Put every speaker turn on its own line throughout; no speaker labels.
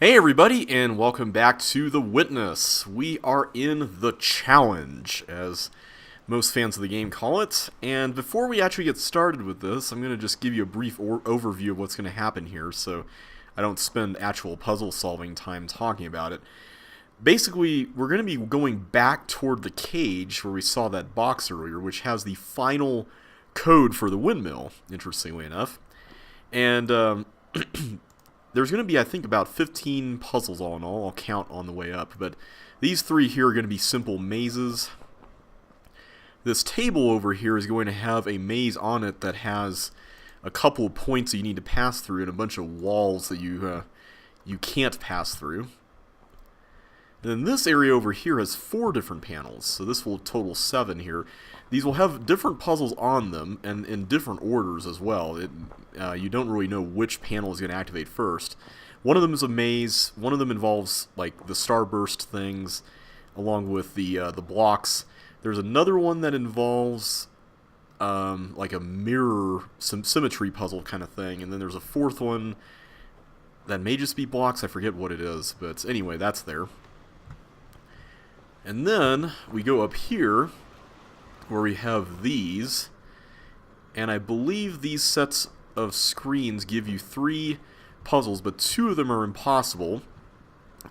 Hey everybody, and welcome back to The Witness. We are in the challenge, as most fans of the game call it. And before we actually get started with this, I'm going to just give you a brief overview of what's going to happen here, so I don't spend actual puzzle solving time talking about it. Basically, we're going to be going back toward the cage where we saw that box earlier, which has the final code for the windmill, interestingly enough. And there's going to be, I think, about 15 puzzles all in all. I'll count on the way up. But these three here are going to be simple mazes. This table over here is going to have a maze on it that has a couple of points that you need to pass through and a bunch of walls that you can't pass through. And then this area over here has 4 different panels, so this will total 7 here. These will have different puzzles on them, and in different orders as well. You don't really know which panel is going to activate first. One of them is a maze, one of them involves like the starburst things, along with the blocks. There's another one that involves like a mirror, some symmetry puzzle kind of thing, and then there's a 4th one that may just be blocks, I forget what it is, but anyway, that's there. And then we go up here, where we have these, and I believe these sets of screens give you 3 puzzles, but 2 of them are impossible,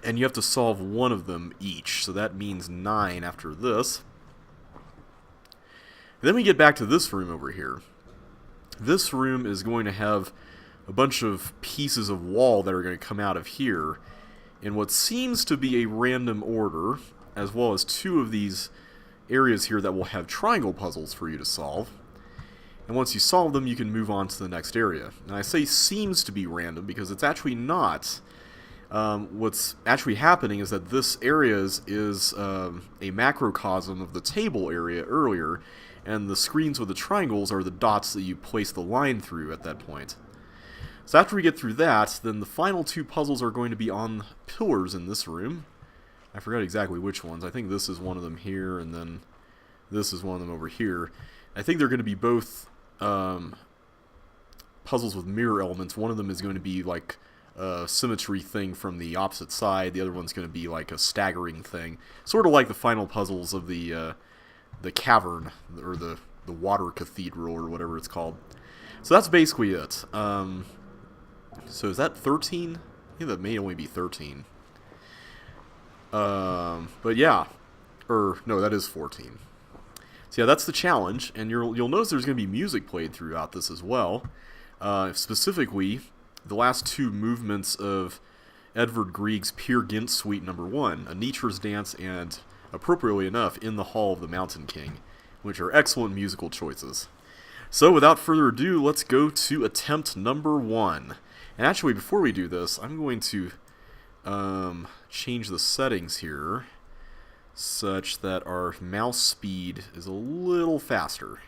and you have to solve 1 of them each, so that means 9 after this. And then we get back to this room over here. This room is going to have a bunch of pieces of wall that are going to come out of here in what seems to be a random order, as well as 2 of these areas here that will have triangle puzzles for you to solve. And once you solve them, you can move on to the next area. And I say seems to be random because it's actually not. What's actually happening is that this area is a macrocosm of the table area earlier, and the screens with the triangles are the dots that you place the line through at that point. So after we get through that, then the final 2 puzzles are going to be on pillars in this room. I forgot exactly which ones. I think this is one of them here, and then this is one of them over here. I think they're going to be both puzzles with mirror elements. One of them is going to be like a symmetry thing from the opposite side. The other one's going to be like a staggering thing. Sort of like the final puzzles of the cavern, or the water cathedral, or whatever it's called. So that's basically it. So is that 13? I think that may only be 13. But yeah, no, that is 14. So yeah, that's the challenge, and you'll notice there's going to be music played throughout this as well. Specifically, the last 2 movements of Edvard Grieg's Peer Gynt Suite No. 1, A Nature's Dance and, appropriately enough, In the Hall of the Mountain King, which are excellent musical choices. So without further ado, let's go to attempt number 1. And actually, before we do this, I'm going to change the settings here such that our mouse speed is a little faster.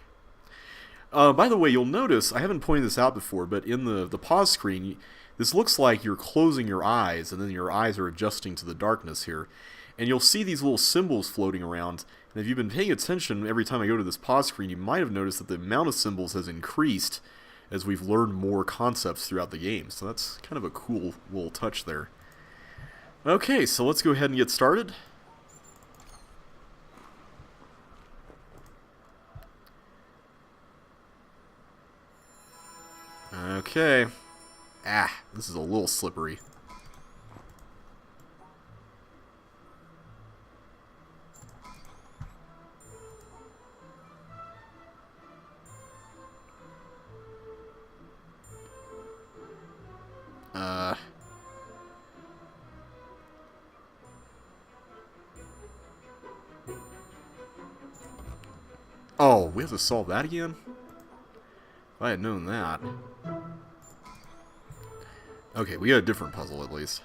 By the way, you'll notice, I haven't pointed this out before, but in the pause screen, this looks like you're closing your eyes, and then your eyes are adjusting to the darkness here. And you'll see these little symbols floating around, and if you've been paying attention every time I go to this pause screen, you might have noticed that the amount of symbols has increased as we've learned more concepts throughout the game. So that's kind of a cool little touch there. Okay, so let's go ahead and get started. Okay. This is a little slippery. Oh, we have to solve that again? If I had known that. Okay, we got a different puzzle at least.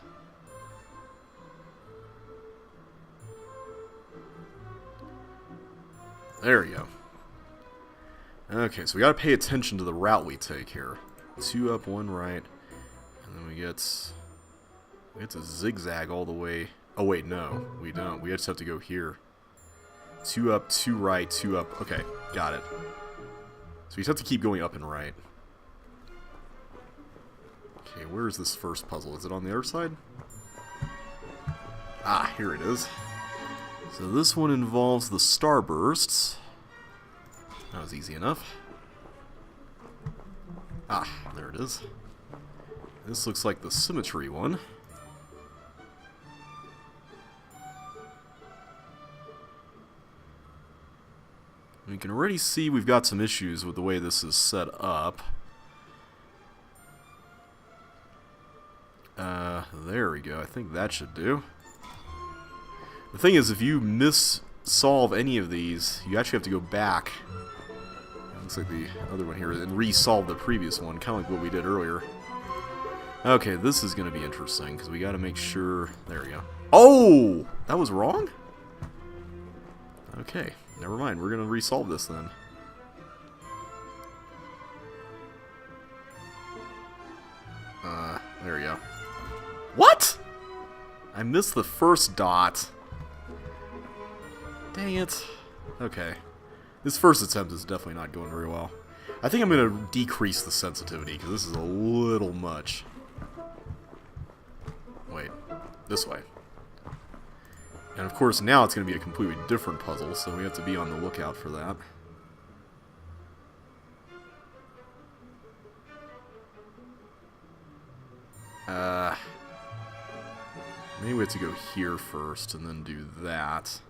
There we go. Okay, so we gotta pay attention to the route we take here. 2 up, 1 right. And then we get to zigzag all the way. Oh wait, no, we don't. We just have to go here. 2 up, 2 right, 2 up. Okay, got it. So you just have to keep going up and right. Okay, where is this first puzzle? Is it on the other side? Ah, here it is. So this one involves the starbursts. That was easy enough. Ah, there it is. This looks like the symmetry one. You can already see we've got some issues with the way this is set up. There we go. I think that should do. The thing is, if you solve any of these, you actually have to go back. It looks like the other one here, and resolve the previous one, kind of like what we did earlier. Okay, this is going to be interesting, because we got to make sure... There we go. Oh! That was wrong? Okay, never mind. We're going to resolve this then. There we go. What? I missed the first dot. Dang it. Okay. This first attempt is definitely not going very well. I think I'm going to decrease the sensitivity, because this is a little much. Wait. This way. And of course now it's going to be a completely different puzzle, so we have to be on the lookout for that. Maybe we have to go here first and then do that.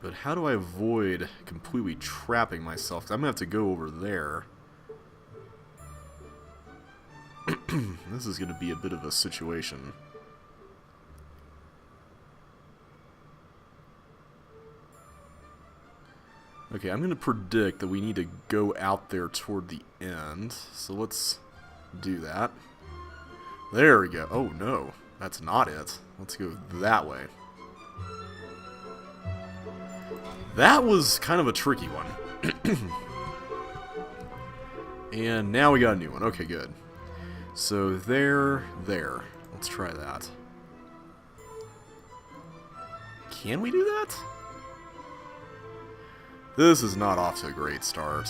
But how do I avoid completely trapping myself? 'Cause I'm going to have to go over there. This is going to be a bit of a situation. Okay, I'm going to predict that we need to go out there toward the end. So let's do that. There we go. Oh no, that's not it. Let's go that way. That was kind of a tricky one. And now we got a new one. Okay, good. So there. Let's try that. Can we do that? This is not off to a great start.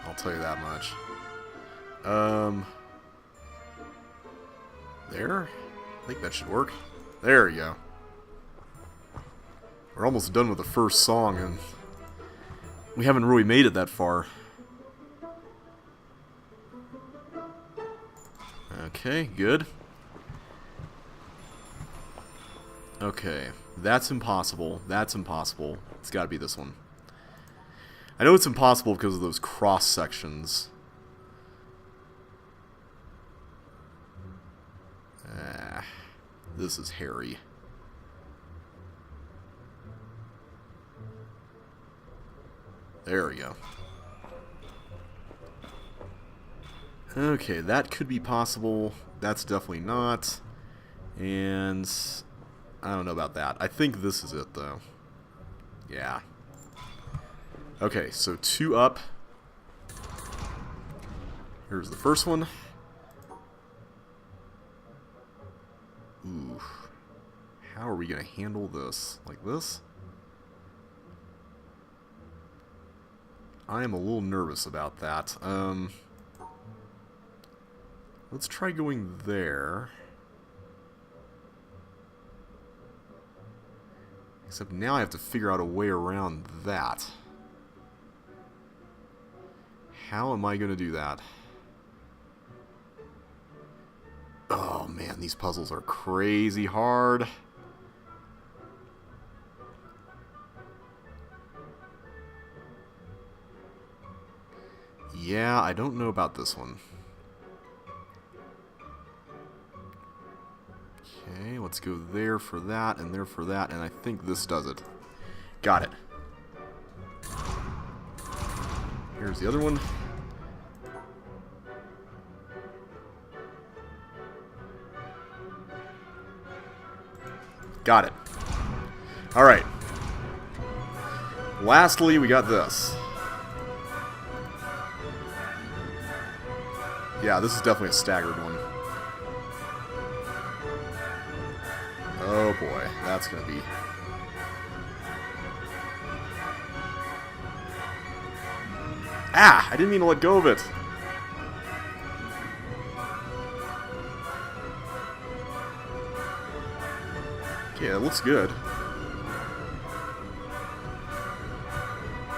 I'll tell you that much. There? I think that should work. There we go. We're almost done with the first song, and we haven't really made it that far. Okay, good. Okay, that's impossible. That's impossible. It's gotta be this one. I know it's impossible because of those cross sections. This is hairy. There we go. Okay, that could be possible. That's definitely not. And I don't know about that. I think this is it, though. Yeah. Okay, so 2 up. Here's the first one. Ooh. How are we going to handle this? Like this? I am a little nervous about that. Let's try going there. Except now I have to figure out a way around that. How am I going to do that? Oh man, these puzzles are crazy hard. Yeah, I don't know about this one. Okay, let's go there for that, and there for that, and I think this does it. Got it. Here's the other one. Got it. Alright. Lastly, we got this. Yeah, this is definitely a staggered one. Oh boy, that's gonna be... Ah! I didn't mean to let go of it! Okay, that looks good.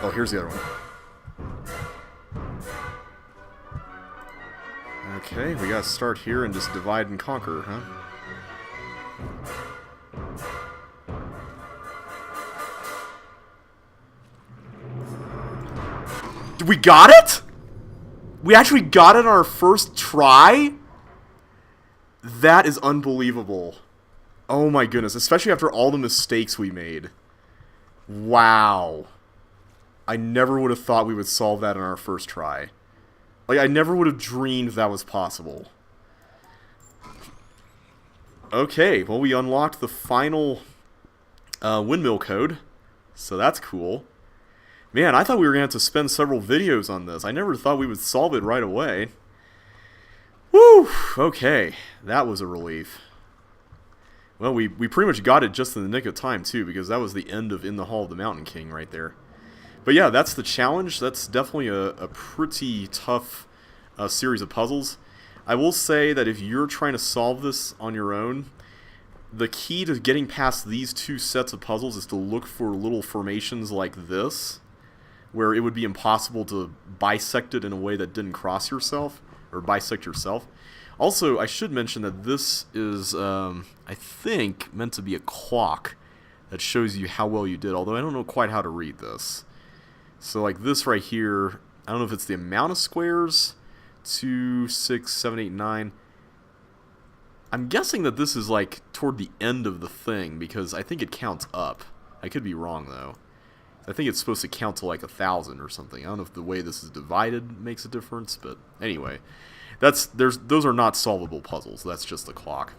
Oh, here's the other one. Okay, we gotta start here and just divide and conquer, huh? We got it?! We actually got it on our first try?! That is unbelievable. Oh my goodness, especially after all the mistakes we made. Wow. I never would have thought we would solve that on our first try. Like, I never would have dreamed that was possible. Okay, well, we unlocked the final windmill code, so that's cool. Man, I thought we were going to have to spend several videos on this. I never thought we would solve it right away. Woo! Okay, that was a relief. Well, we pretty much got it just in the nick of time, too, because that was the end of In the Hall of the Mountain King right there. But yeah, that's the challenge. That's definitely a pretty tough series of puzzles. I will say that if you're trying to solve this on your own, the key to getting past these two sets of puzzles is to look for little formations like this, where it would be impossible to bisect it in a way that didn't cross yourself, or bisect yourself. Also, I should mention that this is, I think, meant to be a clock that shows you how well you did, although I don't know quite how to read this. So like this right here, I don't know if it's the amount of squares, 2, 6, 7, 8, 9. I'm guessing that this is like toward the end of the thing, because I think it counts up. I could be wrong though. I think it's supposed to count to like 1,000 or something. I don't know if the way this is divided makes a difference, but anyway. Those are not solvable puzzles. That's just the clock.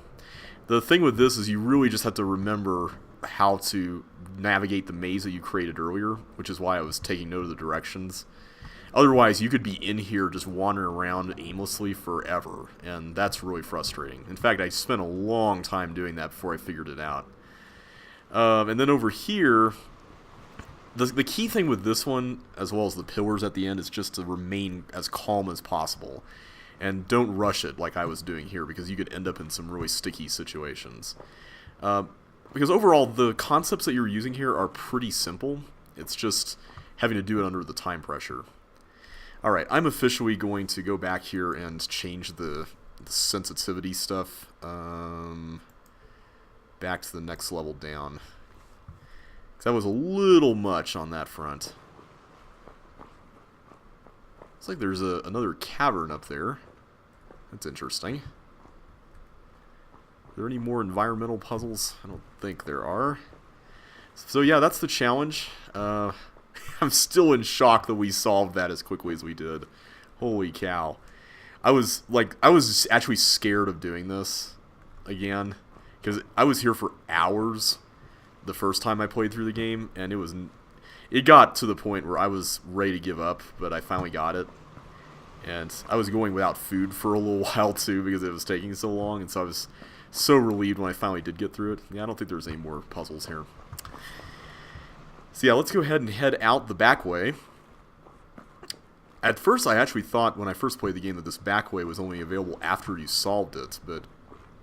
The thing with this is you really just have to remember how to navigate the maze that you created earlier, which is why I was taking note of the directions. Otherwise, you could be in here just wandering around aimlessly forever, and that's really frustrating. In fact, I spent a long time doing that before I figured it out. And then over here, the key thing with this one, as well as the pillars at the end, is just to remain as calm as possible. And don't rush it like I was doing here, because you could end up in some really sticky situations. Because overall, the concepts that you're using here are pretty simple. It's just having to do it under the time pressure. Alright, I'm officially going to go back here and change the sensitivity stuff back to the next level down. That was a little much on that front. Looks like there's another cavern up there. That's interesting. Are there any more environmental puzzles? I don't think there are. So yeah, that's the challenge. I'm still in shock that we solved that as quickly as we did. Holy cow. I was actually scared of doing this again, because I was here for hours the first time I played through the game, and it got to the point where I was ready to give up, but I finally got it. And I was going without food for a little while too, because it was taking so long, and so I was so relieved when I finally did get through it. Yeah, I don't think there's any more puzzles here. So yeah, let's go ahead and head out the back way. At first, I actually thought when I first played the game that this back way was only available after you solved it, but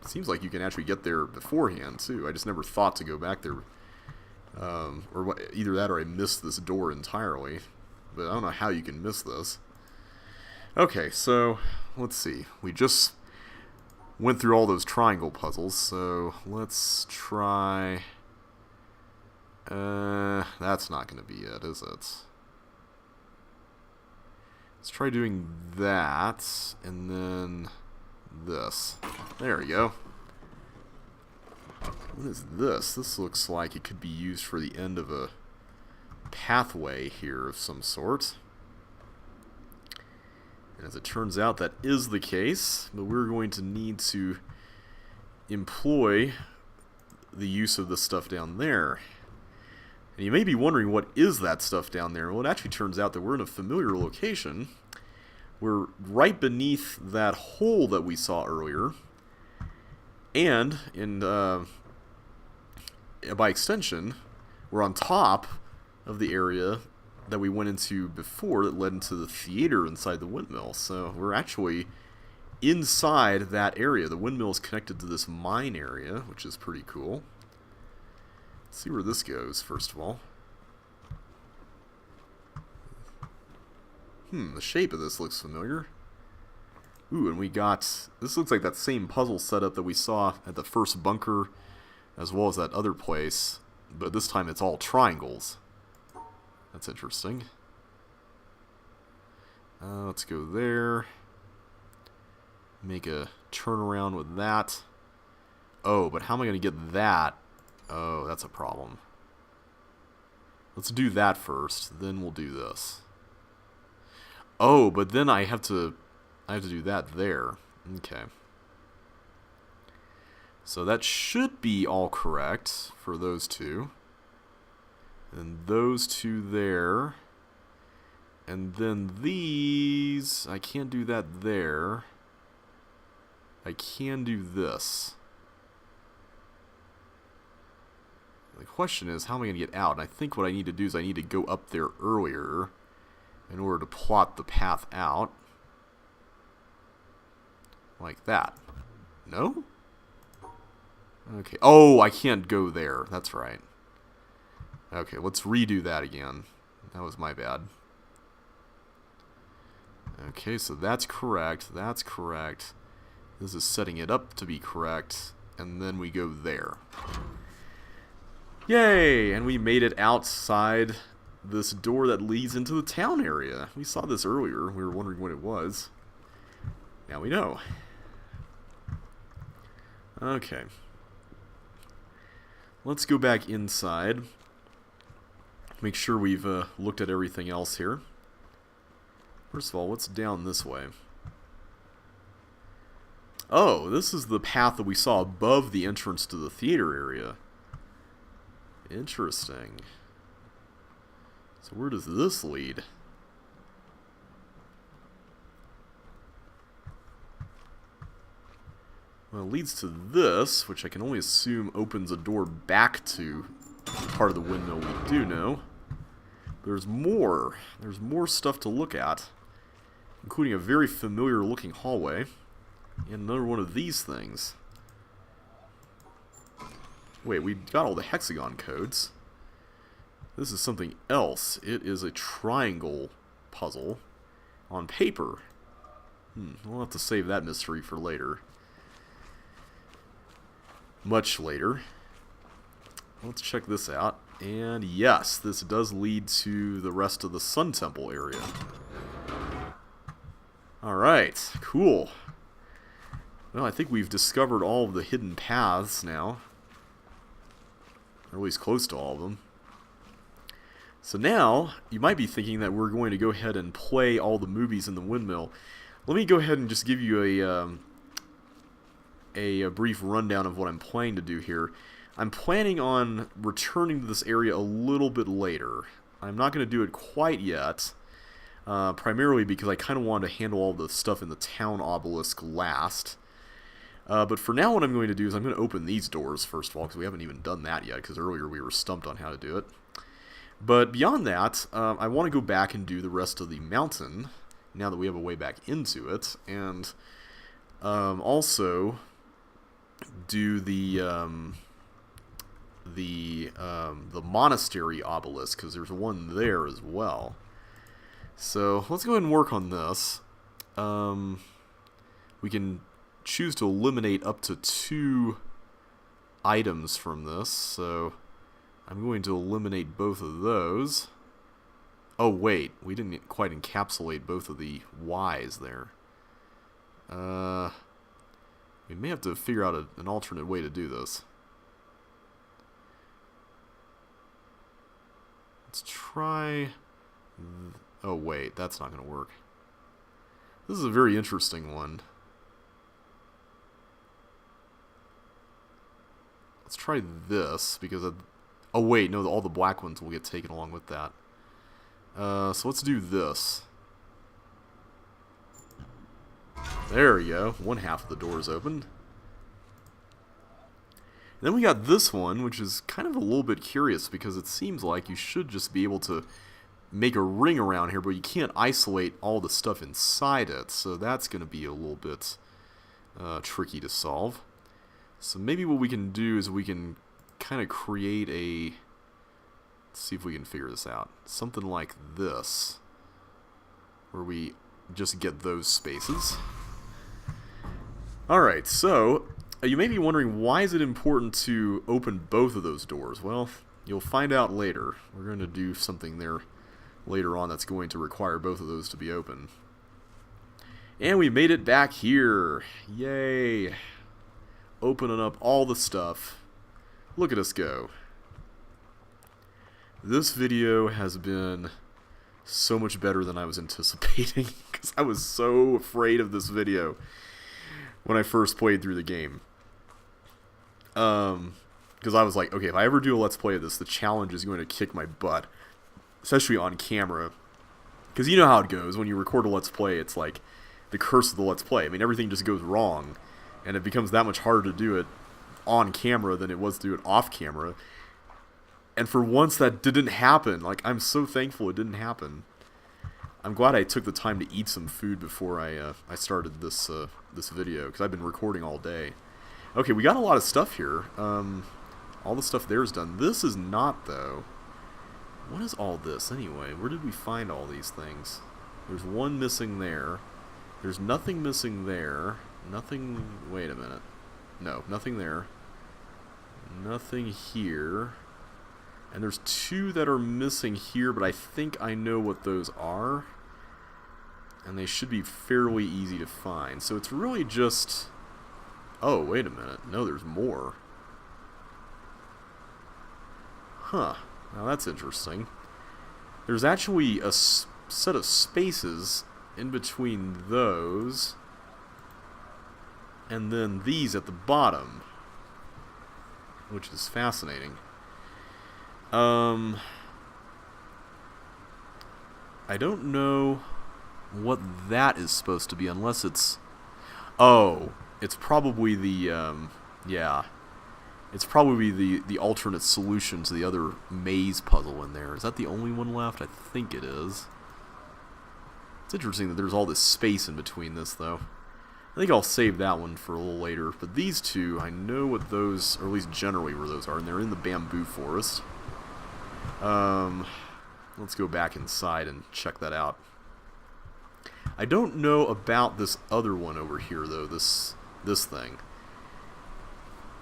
it seems like you can actually get there beforehand too. I just never thought to go back there. Either that or I missed this door entirely. But I don't know how you can miss this. Okay, so let's see. We just went through all those triangle puzzles, so let's try... that's not going to be it, is it? Let's try doing that, and then this. There we go. What is this? This looks like it could be used for the end of a pathway here of some sort. And as it turns out, that is the case, but we're going to need to employ the use of the stuff down there. And you may be wondering, what is that stuff down there? Well, it actually turns out that we're in a familiar location. We're right beneath that hole that we saw earlier. And, by extension, we're on top of the area that we went into before that led into the theater inside the windmill. So we're actually inside that area. The windmill is connected to this mine area, which is pretty cool. Let's see where this goes, first of all. The shape of this looks familiar. Ooh, and we got... This looks like that same puzzle setup that we saw at the first bunker, as well as that other place. But this time it's all triangles. That's interesting. Let's go there. Make a turnaround with that. Oh, but how am I going to get that? Oh, that's a problem. Let's do that first, then we'll do this. Oh, but then I have to do that there. Okay. So that should be all correct for those two. And those two there. And then these, I can't do that there. I can do this. The question is, how am I going to get out? And I think what I need to do is I need to go up there earlier in order to plot the path out. Like that. No? Okay. Oh, I can't go there. That's right. Okay, let's redo that again. That was my bad. Okay, so that's correct. That's correct. This is setting it up to be correct. And then we go there. Yay! And we made it outside this door that leads into the town area. We saw this earlier. We were wondering what it was. Now we know. Okay. Let's go back inside. Make sure we've looked at everything else here. First of all, what's down this way? Oh, this is the path that we saw above the entrance to the theater area. Interesting. So where does this lead? Well, it leads to this, which I can only assume opens a door back to part of the windmill we do know. There's more. There's more stuff to look at, including a very familiar looking hallway and another one of these things. Wait, we got all the hexagon codes. This is something else. It is a triangle puzzle on paper. We'll have to save that mystery for later. Much later. Let's check this out. And yes, this does lead to the rest of the Sun Temple area. Alright, cool. Well, I think we've discovered all of the hidden paths now. Or at least close to all of them. So now, you might be thinking that we're going to go ahead and play all the movies in the windmill. Let me go ahead and just give you a brief rundown of what I'm planning to do here. I'm planning on returning to this area a little bit later. I'm not going to do it quite yet, primarily because I kind of wanted to handle all the stuff in the town obelisk last. But for now, what I'm going to do is I'm going to open these doors first of all, because we haven't even done that yet, because earlier we were stumped on how to do it. But beyond that, I want to go back and do the rest of the mountain, now that we have a way back into it, and also do the monastery obelisk, because there's one there as well. So let's go ahead and work on this. We can choose to eliminate up to 2 items from this, so I'm going to eliminate both of those. Oh wait, we didn't quite encapsulate both of the Y's there. We may have to figure out an alternate way to do this. Let's try... Oh wait, that's not going to work. This is a very interesting one. Let's try this, because... Oh wait, no, all the black ones will get taken along with that. So let's do this. There we go. One half of the door is open. And then we got this one, which is kind of a little bit curious, because it seems like you should just be able to make a ring around here, but you can't isolate all the stuff inside it, so that's going to be a little bit tricky to solve. So maybe what we can do is we can kind of create a... Let's see if we can figure this out. Something like this, where we just get those spaces. Alright, so you may be wondering, why is it important to open both of those doors? Well, you'll find out later. We're going to do something there later on that's going to require both of those to be open. And we made it back here. Yay. Opening up all the stuff. Look at us go. This video has been so much better than I was anticipating, because I was so afraid of this video when I first played through the game. Because I was like, okay, if I ever do a Let's Play of this, the challenge is going to kick my butt, especially on camera. Because you know how it goes, when you record a Let's Play, it's like the curse of the Let's Play. I mean, everything just goes wrong, and it becomes that much harder to do it on camera than it was to do it off camera. And for once, that didn't happen. Like, I'm so thankful it didn't happen. I'm glad I took the time to eat some food before I started this this video, because I've been recording all day. Okay, we got a lot of stuff here. All the stuff there is done. This is not, though. What is all this, anyway? Where did we find all these things? There's one missing there. There's nothing missing there. Nothing... Wait a minute. No, nothing there. Nothing here. And there's two that are missing here, but I think I know what those are. And they should be fairly easy to find. So it's really just... Oh, wait a minute. No, there's more. Huh. Now that's interesting. There's actually a set of spaces in between those. And then these at the bottom. Which is fascinating. I don't know what that is supposed to be, unless it's... Oh, it's probably the, yeah. It's probably the alternate solution to the other maze puzzle in there. Is that the only one left? I think it is. It's interesting that there's all this space in between this, though. I think I'll save that one for a little later. But these two, I know what those, or at least generally where those are, and they're in the bamboo forest. Let's go back inside and check that out. I don't know about this other one over here, though, this thing.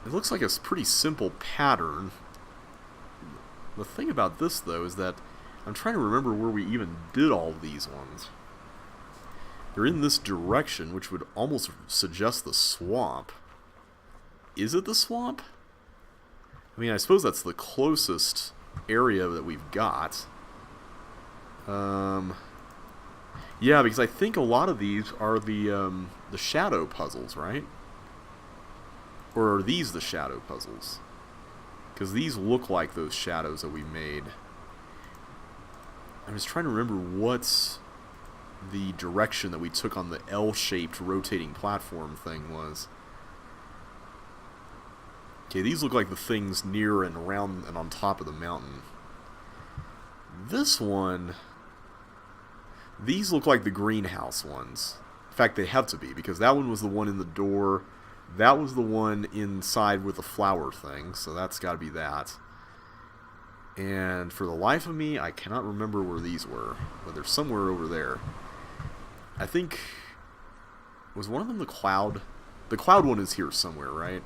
It looks like a pretty simple pattern. The thing about this, though, is that I'm trying to remember where we even did all these ones. They're in this direction, which would almost suggest the swamp. Is it the swamp? I mean, I suppose that's the closest area that we've got. Yeah, because I think a lot of these are the shadow puzzles, right? Or are these the shadow puzzles? Because these look like those shadows that we made. I was trying to remember what's the direction that we took on the L-shaped rotating platform thing was. Okay, these look like the things near and around and on top of the mountain. This one... These look like the greenhouse ones. In fact, they have to be, because that one was the one in the door. That was the one inside with the flower thing, so that's got to be that. And for the life of me, I cannot remember where these were, but they're somewhere over there. I think... Was one of them the cloud? The cloud one is here somewhere, right?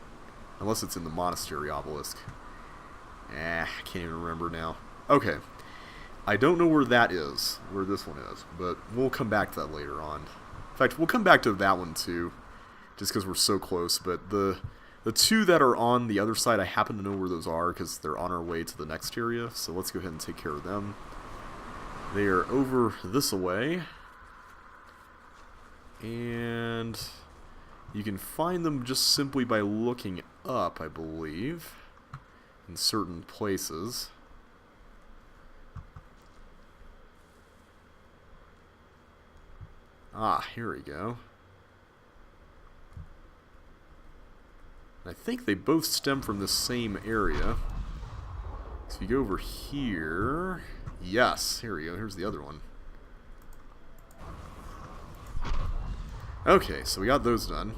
Unless it's in the monastery obelisk. I can't even remember now. Okay. I don't know where that is, where this one is, but we'll come back to that later on. In fact, we'll come back to that one too, just because we're so close, but the two that are on the other side, I happen to know where those are, because they're on our way to the next area, so let's go ahead and take care of them. They are over this way, and you can find them just simply by looking up, I believe, in certain places. Ah, here we go. I think they both stem from the same area. So if you go over here... Yes, here we go. Here's the other one. Okay, so we got those done.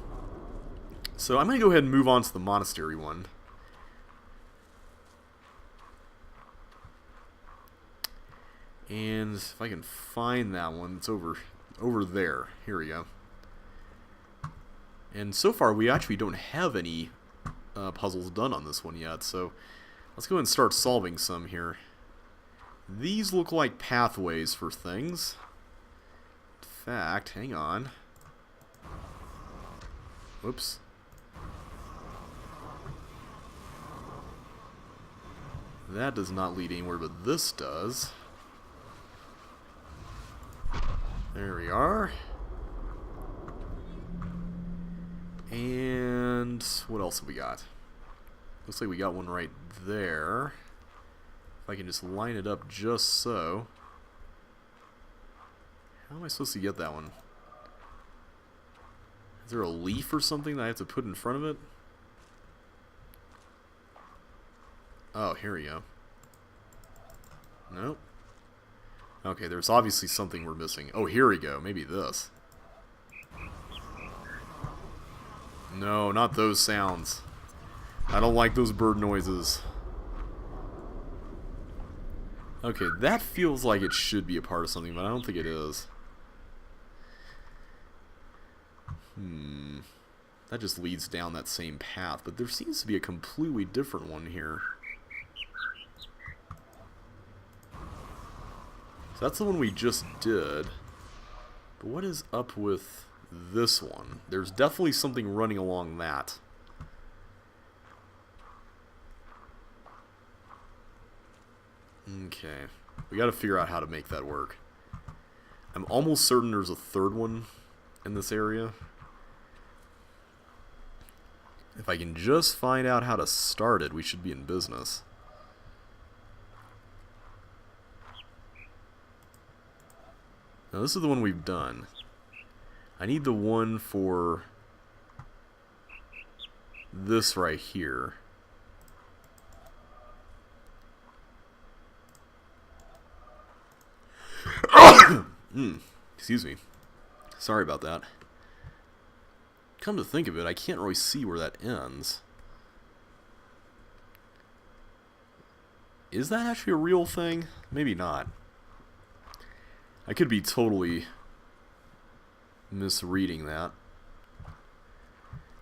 So I'm going to go ahead and move on to the monastery one. And if I can find that one, it's over there. Here we go. And so far, we actually don't have any puzzles done on this one yet, so let's go ahead and start solving some here. These look like pathways for things. In fact, hang on. Whoops. That does not lead anywhere, but this does. There we are. And what else have we got? Looks like we got one right there. If I can just line it up just so. How am I supposed to get that one? Is there a leaf or something that I have to put in front of it? Oh, here we go. Nope. Okay, there's obviously something we're missing. Oh, here we go. Maybe this. No, not those sounds. I don't like those bird noises. Okay, that feels like it should be a part of something, but I don't think it is. That just leads down that same path, but there seems to be a completely different one here. So that's the one we just did. But what is up with this one? There's definitely something running along that. Okay. We gotta figure out how to make that work. I'm almost certain there's a third one in this area. If I can just find out how to start it, we should be in business. Now this is the one we've done. I need the one for this right here. Excuse me. Sorry about that. Come to think of it, I can't really see where that ends. Is that actually a real thing? Maybe not. I could be totally misreading that.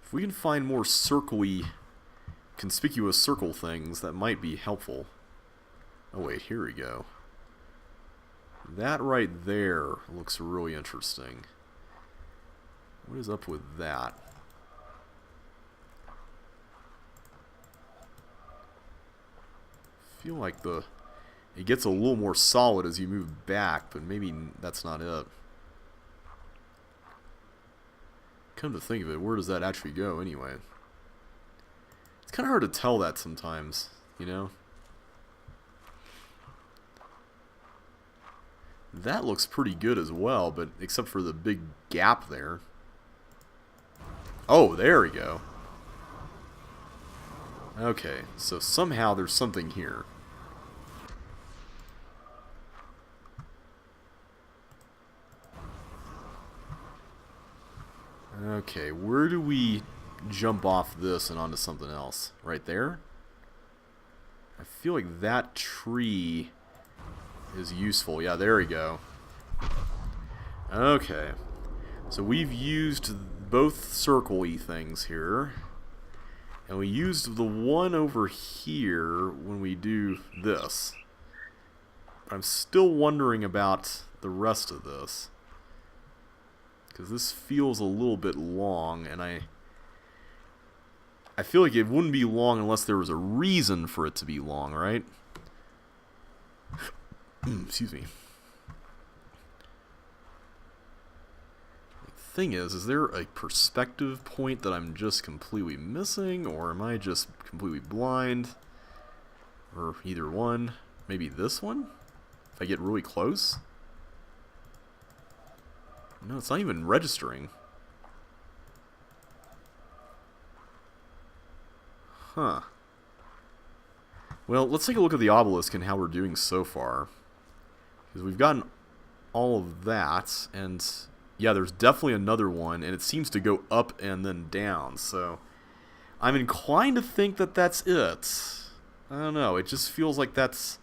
If we can find more circle-y, conspicuous circle things, that might be helpful. Oh wait, here we go. That right there looks really interesting. What is up with that? I feel like it gets a little more solid as you move back, but maybe that's not it. Come to think of it, where does that actually go anyway? It's kind of hard to tell that sometimes, you know? That looks pretty good as well, but except for the big gap there. Oh, there we go. Okay, so somehow there's something here. Okay, where do we jump off this and onto something else? Right there? I feel like that tree is useful. Yeah, there we go. Okay. So we've used both circle-y things here. And we used the one over here when we do this. I'm still wondering about the rest of this. Because this feels a little bit long, and I feel like it wouldn't be long unless there was a reason for it to be long, right? Excuse me. The thing is there a perspective point that I'm just completely missing, or am I just completely blind? Or either one. Maybe this one? If I get really close? No, it's not even registering. Huh. Well, let's take a look at the obelisk and how we're doing so far. Because we've gotten all of that, and yeah, there's definitely another one, and it seems to go up and then down, so I'm inclined to think that that's it. I don't know, it just feels like that's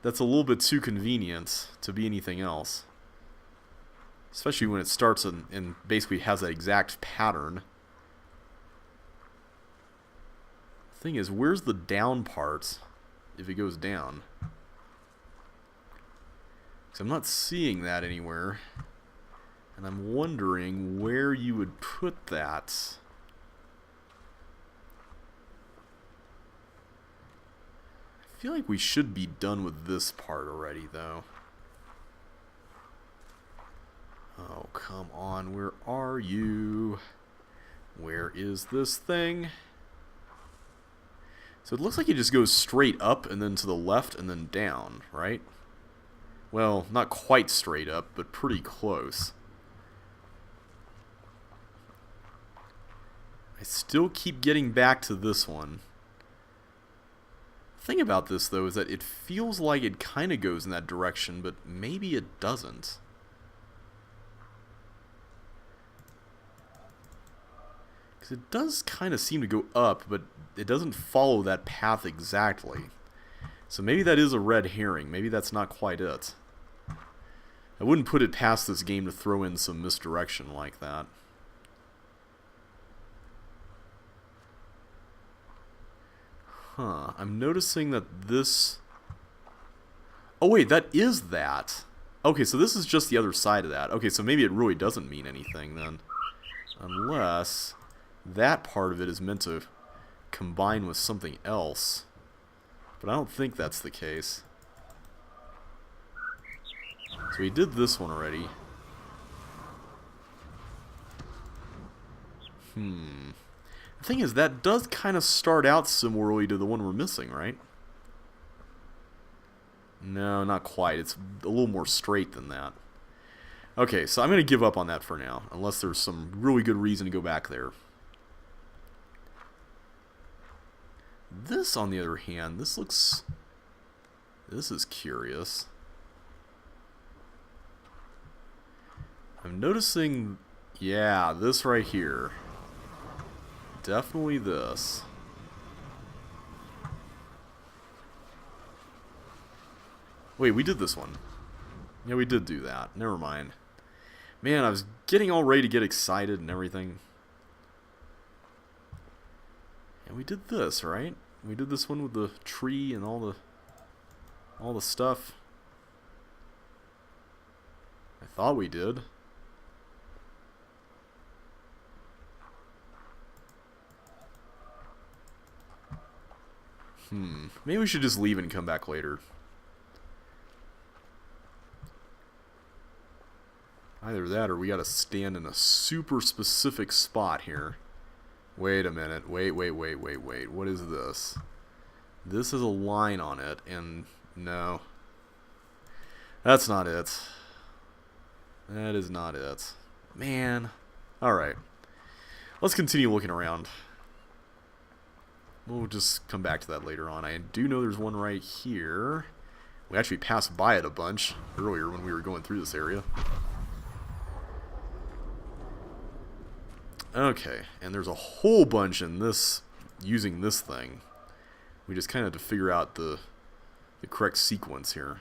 that's a little bit too convenient to be anything else. Especially when it starts and basically has that exact pattern. Thing is, where's the down part if it goes down? Because I'm not seeing that anywhere. And I'm wondering where you would put that. I feel like we should be done with this part already, though. Oh, come on. Where are you? Where is this thing? So it looks like it just goes straight up and then to the left and then down, right? Well, not quite straight up, but pretty close. I still keep getting back to this one. The thing about this, though, is that it feels like it kind of goes in that direction, but maybe it doesn't. Because it does kind of seem to go up, but it doesn't follow that path exactly. So maybe that is a red herring. Maybe that's not quite it. I wouldn't put it past this game to throw in some misdirection like that. Huh. I'm noticing that this... Oh wait, that is that. Okay, so this is just the other side of that. Okay, so maybe it really doesn't mean anything then. Unless that part of it is meant to combine with something else. But I don't think that's the case. So we did this one already. The thing is, that does kind of start out similarly to the one we're missing, right? No, not quite. It's a little more straight than that. Okay, so I'm going to give up on that for now, unless there's some really good reason to go back there. This, on the other hand, this looks... This is curious. I'm noticing... Yeah, this right here. Definitely this. Wait, we did this one. Yeah, we did do that. Never mind. Man, I was getting all ready to get excited and everything. And we did this, right? We did this one with the tree and all the stuff. I thought we did. Maybe we should just leave and come back later. Either that or we gotta stand in a super specific spot here. Wait a minute. Wait. What is this? This is a line on it, and no. That's not it. That is not it. Man. Alright. Let's continue looking around. We'll just come back to that later on. I do know there's one right here. We actually passed by it a bunch earlier when we were going through this area. Okay, and there's a whole bunch in this, using this thing. We just kind of have to figure out the correct sequence here.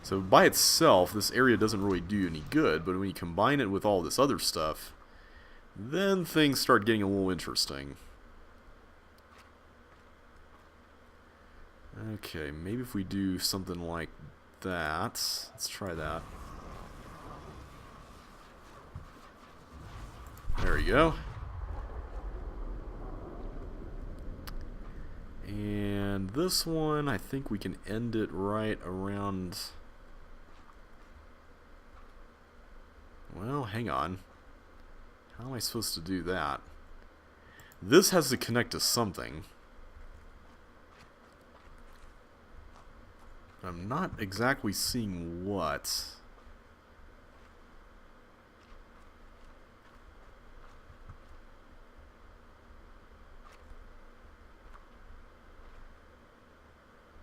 So by itself, this area doesn't really do any good, but when you combine it with all this other stuff, then things start getting a little interesting. Okay, maybe if we do something like that. Let's try that. There we go. And this one, I think we can end it right around... Well, hang on. How am I supposed to do that? This has to connect to something. I'm not exactly seeing what.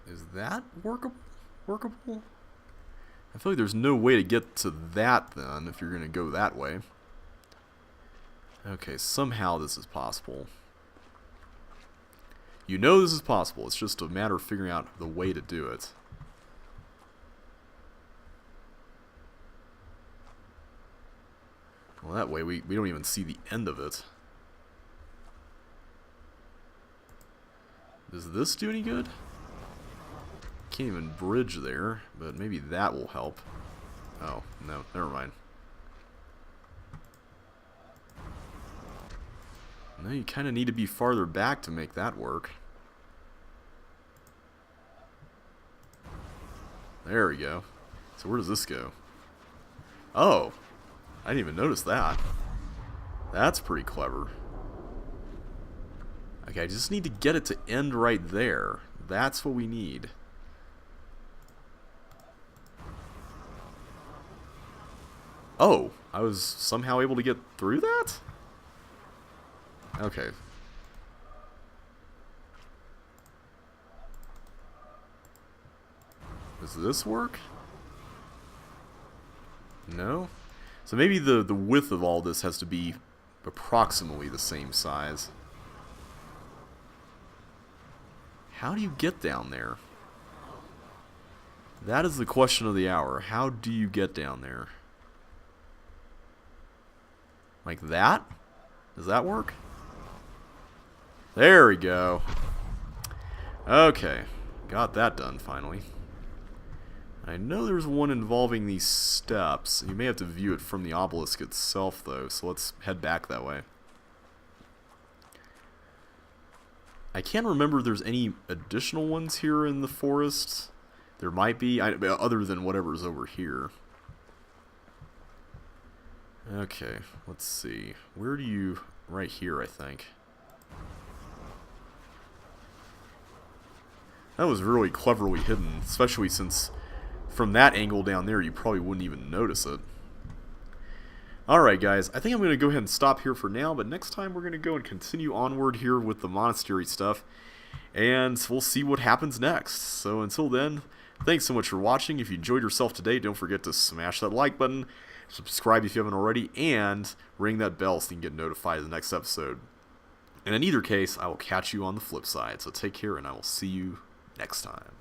Is that workable? I feel like there's no way to get to that then, if you're going to go that way. Okay, somehow this is possible. You know this is possible. It's just a matter of figuring out the way to do it. Well, that way we don't even see the end of it. Does this do any good? Can't even bridge there, but maybe that will help. Oh, no, never mind. No, you kind of need to be farther back to make that work. There we go. So where does this go? Oh, I didn't even notice that. That's pretty clever. Okay, I just need to get it to end right there. That's what we need. Oh, I was somehow able to get through that? Okay. Does this work? No? So maybe the width of all this has to be approximately the same size. How do you get down there? That is the question of the hour. How do you get down there? Like that? Does that work? There we go. Okay. Got that done finally. I know there's one involving these steps. You may have to view it from the obelisk itself though, so let's head back that way. I can't remember if there's any additional ones here in the forest. There might be, other than whatever's over here. Okay, let's see. Where do you... Right here, I think. That was really cleverly hidden, especially since from that angle down there you probably wouldn't even notice it. Alright guys, I think I'm going to go ahead and stop here for now, but next time we're going to go and continue onward here with the monastery stuff, and we'll see what happens next. So until then, thanks so much for watching. If you enjoyed yourself today, don't forget to smash that like button, subscribe if you haven't already, and ring that bell so you can get notified of the next episode. And in either case, I will catch you on the flip side, so take care and I will see you next time.